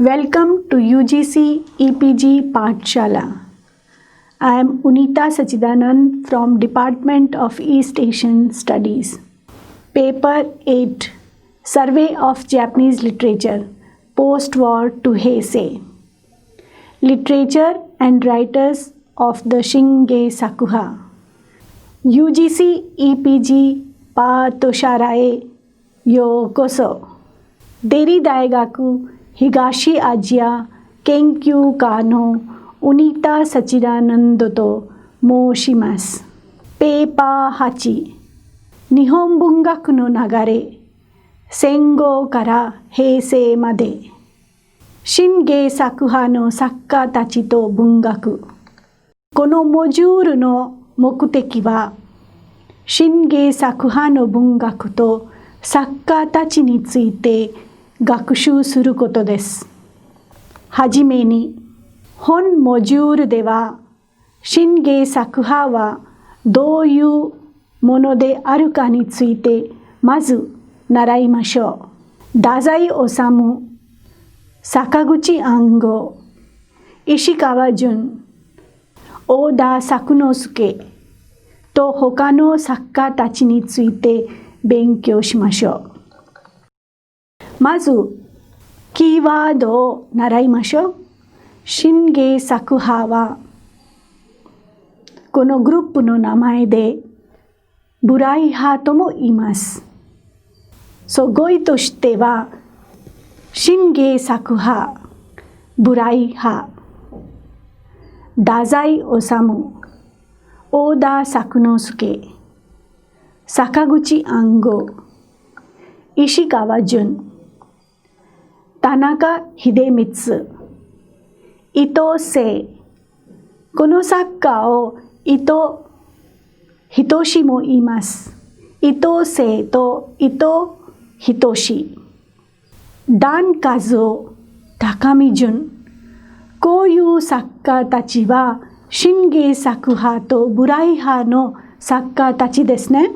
Welcome to UGC EPG Pathshala. I am Unita Sachidanand from Department of East Asian Studies. Paper 8 Survey of Japanese Literature Post-War to Heisei. Literature and Writers of the Shinge Sakuha. UGC EPG Pathshalae Yokoso. Deri Daigaku Higashi Asia Kenkyu Kano Unita Sachidanand to Moshimasu. Paper 8 Nihon Bungaku no Nagare Sengo kara Heisei made. Shinge Sakuha no sakka tachi to bungaku. このモジュールの目的は、Shinge Sakuhaの文学と作家たちについて学習することです。はじめに、本モジュールでは、Shinge Sakuhaはどういうものであるかについてまず習いましょう。太宰治、坂口安吾、石川淳、大田作之助と他の作家たちについて勉強しましょう。まず、キーワードを習いましょう。Shinge Sakuhaは、このグループの名前で、ブライ派とも言います。語彙としては、Shinge Sakuha、ブライ派、太宰治、大田作之助、坂口安吾、石川淳、田中秀光、伊藤聖。この作家を伊藤仁も言います。伊藤聖と伊藤仁。段和夫、高見淳。こういう作家たちは、Shinge Sakuhaとブライ派の作家たちですね。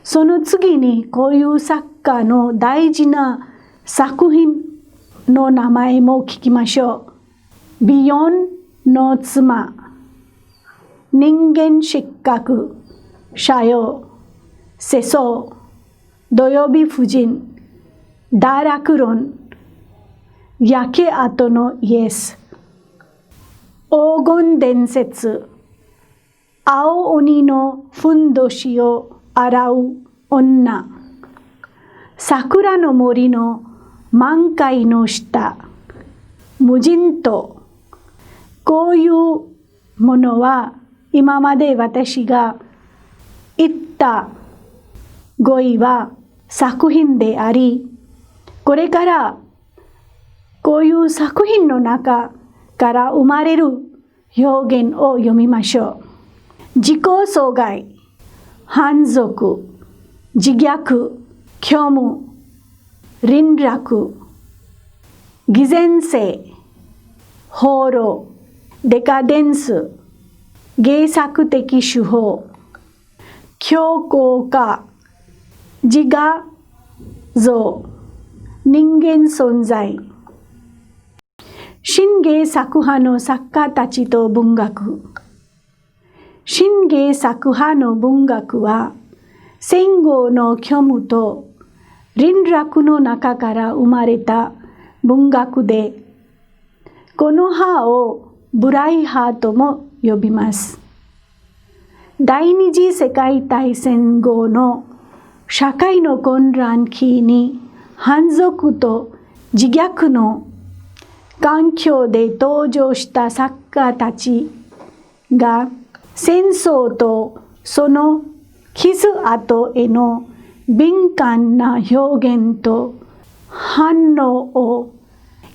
その次に、こういう作家の大事な作品の名前も聞きましょう。ビヨンの妻、人間失格、社用、世相、土曜日夫人、堕落論、焼け跡のイエス、黄金伝説、青鬼のふんどしを洗う女、桜の森の満開の下、無人島。こういうものは今まで私が言った語彙は作品であり、これからこういう作品の中から生まれる表現を読みましょう。自己阻害、反則、自虐、虚無、輪絡、偽善性、放浪、デカデンス、芸作的手法、強硬化、自我像、人間存在。Shinge Sakuhaの作家たちと文学。Shinge Sakuhaの文学は、戦後の虚無と輪絡の中から生まれた文学で、この派をブライ派とも呼びます。第二次世界大戦後の社会の混乱期に反則と自虐の環境で登場した作家たちが戦争とその傷跡への敏感な表現と反応を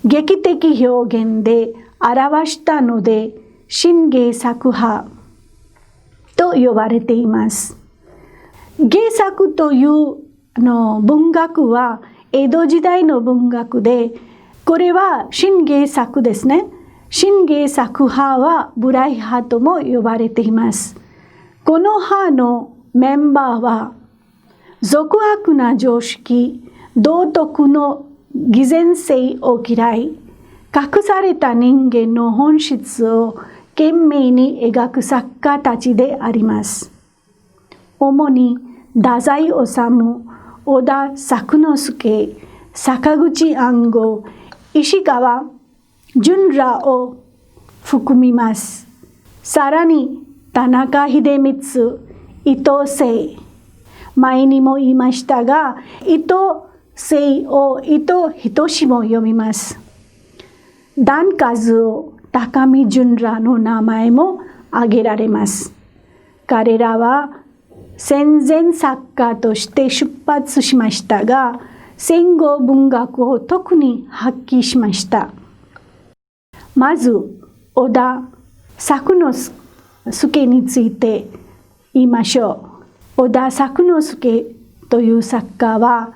劇的表現で表したので、Shinge Sakuhaと呼ばれています。芸作という文学は江戸時代の文学で、これはShinge作ですね。Shinge作派はブライ派とも呼ばれています。この派のメンバーは、俗悪な常識、道徳の偽善性を嫌い、隠された人間の本質を懸命に描く作家たちであります。主に太宰治、小田作之助、坂口安吾、石川淳らを含みます。さらに田中秀光、伊藤盛、前にも言いましたが、伊藤盛を伊藤仁も読みます。段和夫、高見淳らの名前も挙げられます。彼らは戦前作家として出発しましたが、戦後文学を特に発揮しました。まず、小田作之助について言いましょう。小田作之助という作家は、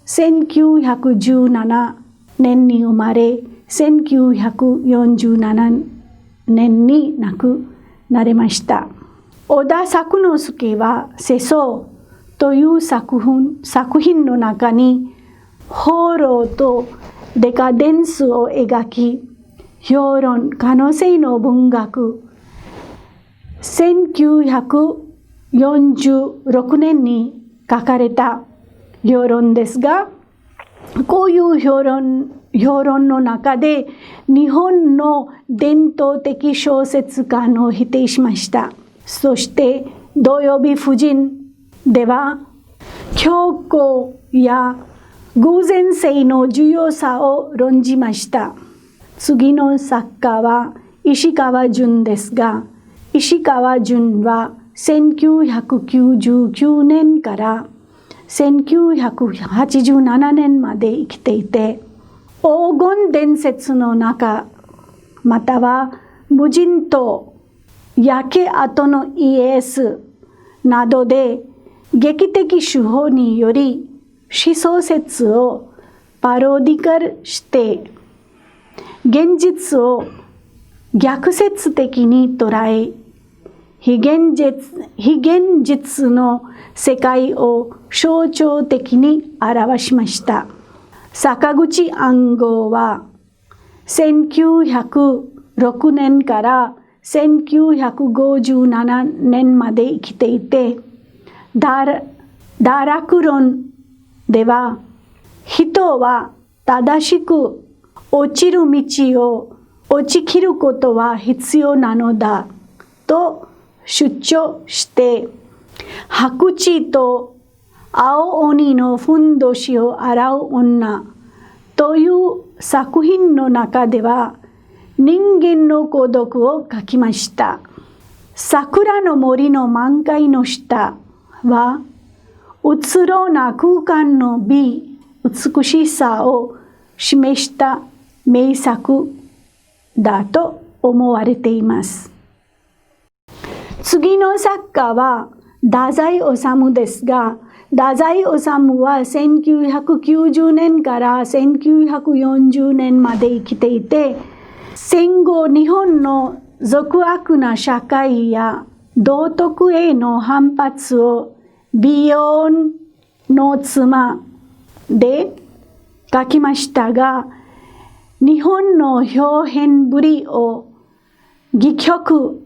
1917年に生まれ、1947年に亡くなりました。小田作之助は世相という作品の中に放浪とデカデンスを描き、評論可能性の文学、1946年に書かれた評論ですが、こういう評論の中で日本の伝統的小説家の否定しました。そして土曜日婦人では強行や偶然性の重要さを論じました。次の作家は石川淳ですが、石川淳は1999年から1987年まで生きていて、黄金伝説の中、または無人島、焼け跡のイエスなどで劇的手法により思想説をパロディカルして現実を逆説的に捉え、非現実の世界を象徴的に表しました。坂口安吾は1906年から1957年まで生きていて、堕落論では人は正しく落ちる道を落ちきることは必要なのだと主張して、白痴と青鬼のふんどしを洗う女という作品の中では人間の孤独を書きました。桜の森の満開の下はうつろな空間の美しさを示した名作だと思われています。次の作家は太宰治ですが、太宰治は1990年から1940年まで生きていて、戦後日本の俗悪な社会や道徳への反発を美容の妻で書きましたが、日本の表現ぶりを戯曲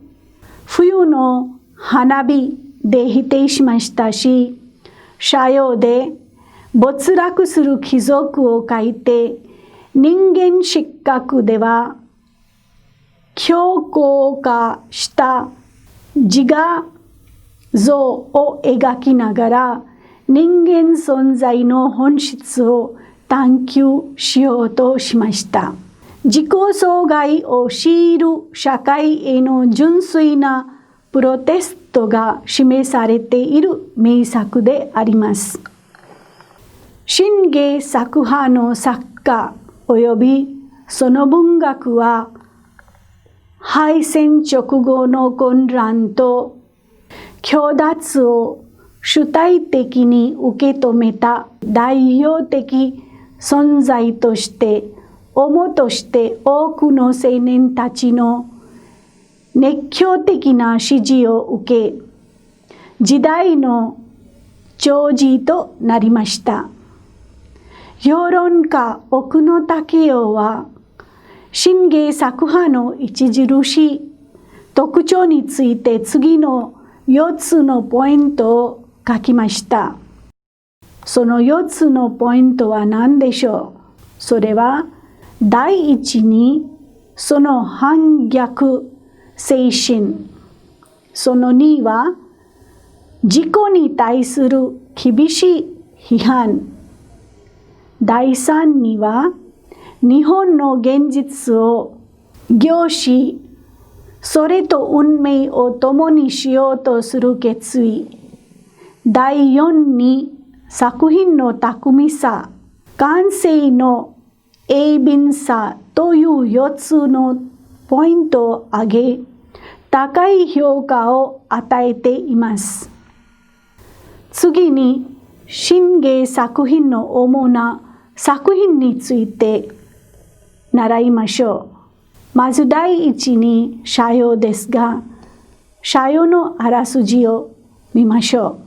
冬の花火で否定しましたし、社用で没落する貴族を書いて、人間失格では強硬化した自画像を描きながら人間存在の本質を探求しようとしました。自己損害を強いる社会への純粋なプロテストが示されている名作であります。新芸作派の作家及びその文学は、敗戦直後の混乱と強奪を主体的に受け止めた代表的存在として主として多くの青年たちの熱狂的な支持を受け、時代の寵児となりました。評論家奥野武雄は新芸作派の著しい特徴について次の4つのポイントを書きました。その4つのポイントは何でしょう。それは第一にその反逆精神、その2は自己に対する厳しい批判、第3には日本の現実を凝視、それと運命を共にしようとする決意、第4に作品の巧みさ、感性の鋭敏さという4つのポイントを挙げ、高い評価を与えています。次に、新芸作品の主な作品について習いましょう。まず第一に社用ですが、社用のあらすじを見ましょ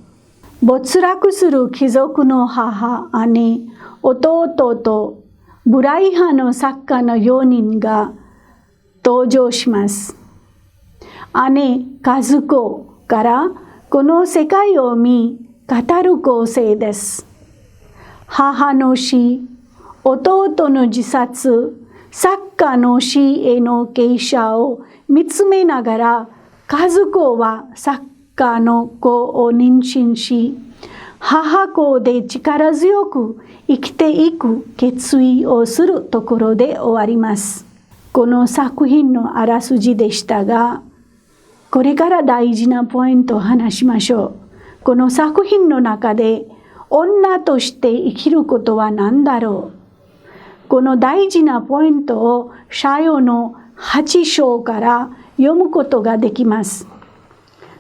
う。没落する貴族の母、姉、弟と無頼派の作家の4人が登場します。姉、和子からこの世界を見、語る構成です。母の死、弟の自殺、作家の死への傾斜を見つめながら、和子は作家の子を妊娠し、母子で力強く生きていく決意をするところで終わります。この作品のあらすじでしたが、これから大事なポイントを話しましょう。この作品の中で女として生きることは何だろう。この大事なポイントを社用の8章から読むことができます。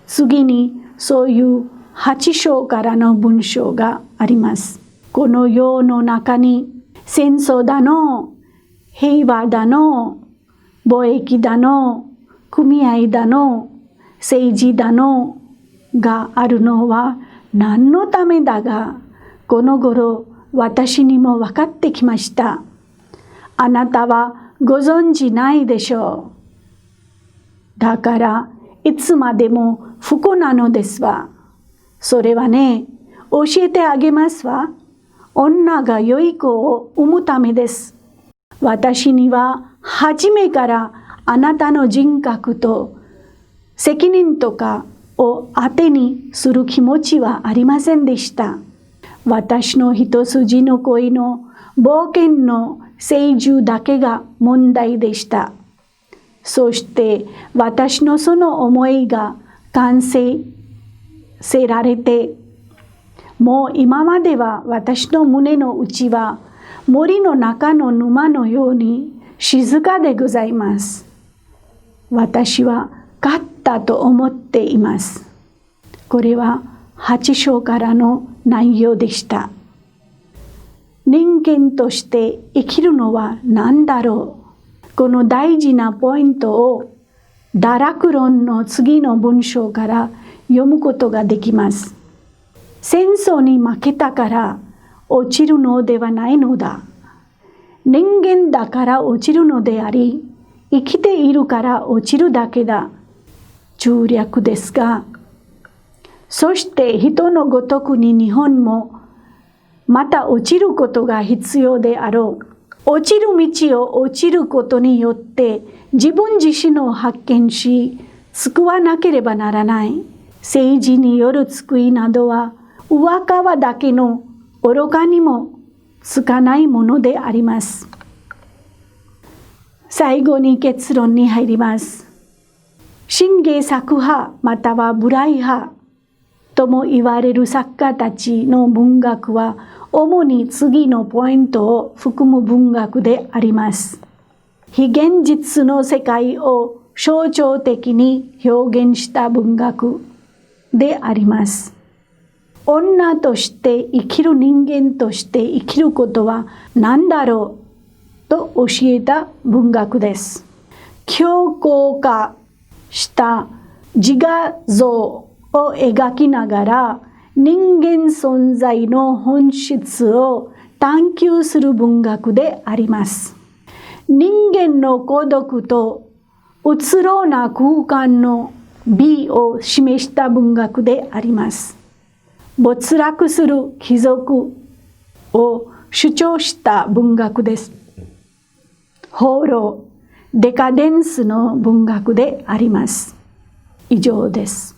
次にそういう8章からの文章があります。この世の中に戦争だの、平和だの、貿易だの、組合だの、政治だのがあるのは何のためだが、この頃私にも分かってきました。あなたはご存じないでしょう。だからいつまでも不幸なのですわ。それはね、教えてあげますわ。女が良い子を産むためです。私には初めからあなたの人格と責任とかを当てにする気持ちはありませんでした。私の一筋の恋の冒険の成就だけが問題でした。そして私のその思いが完成せられて、もう今までは私の胸の内は森の中の沼のように静かでございます。私は勝ったと思っています。これは8章からの内容でした。人間として生きるのは何だろう。この大事なポイントを堕落論の次の文章から読むことができます。戦争に負けたから落ちるのではないのだ。人間だから落ちるのであり、生きているから落ちるだけだ。中略ですが、そして人のごとくに日本もまた落ちることが必要であろう。落ちる道を落ちることによって自分自身を発見し、救わなければならない。政治による救いなどは上川だけの愚かにもつかないものであります。最後に結論に入ります。新芸作派または無頼派とも言われる作家たちの文学は主に次のポイントを含む文学であります。非現実の世界を象徴的に表現した文学であります。女として生きる人間として生きることは何だろうと教えた文学です。強硬化した自画像を描きながら人間存在の本質を探求する文学であります。人間の孤独とうつろな空間の美を示した文学であります。没落する貴族を主張した文学です。放浪、デカデンスの文学であります。以上です。